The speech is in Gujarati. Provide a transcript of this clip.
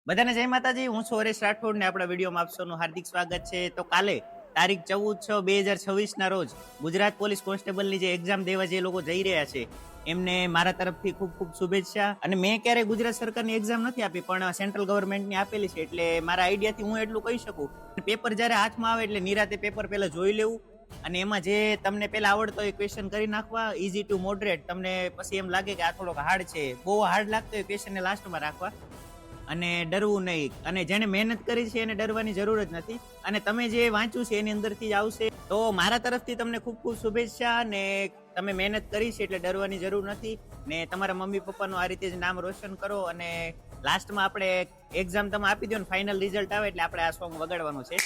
બધાને જય માતાજી, હું છું હરેશ રાઠોડ ને આપણા વિડીયોમાં આપ સૌનું હાર્દિક સ્વાગત છે. તો કાલે તારીખ 14/6/2026 ના રોજ ગુજરાત પોલીસ કોન્સ્ટેબલની જે એક્ઝામ દેવા જે લોકો જઈ રહ્યા છે એમને મારા તરફથી ખૂબ ખૂબ શુભેચ્છા. અને મેં ક્યારેય ગુજરાત સરકારની એક્ઝામ નથી આપી, પણ સેન્ટ્રલ ગવર્મેન્ટની આપેલી છે, એટલે મારા આઈડિયાથી હું એટલું કહી શકું. પેપર જ્યારે હાથમાં આવે એટલે નિરાતે પેપર પહેલા જોઈ લેવું, અને એમાં જે તમને પેલા આવડતો હોય ક્વેશ્ચન કરી નાખવા, ઇઝી ટુ મોડરેટ. તમને પછી એમ લાગે કે આ થોડોક હાર્ડ છે, બહુ હાર્ડ લાગતો હોય ક્વેશ્ચનને લાસ્ટમાં રાખવા, અને ડરવું નહીં. અને જેને મહેનત કરી છે એને ડરવાની જરૂર જ નથી, અને તમે જે વાંચ્યું છે એની અંદરથી જ આવશે. તો મારા તરફથી તમને ખૂબ ખૂબ શુભેચ્છા. ને તમે મહેનત કરી છે એટલે ડરવાની જરૂર નથી, ને તમારા મમ્મી પપ્પાનું આ રીતે જ નામ રોશન કરો. અને લાસ્ટમાં આપણે એક્ઝામ તમે આપી દો ને ફાઇનલ રિઝલ્ટ આવે એટલે આપણે આ સોંગ વગાડવાનું છે.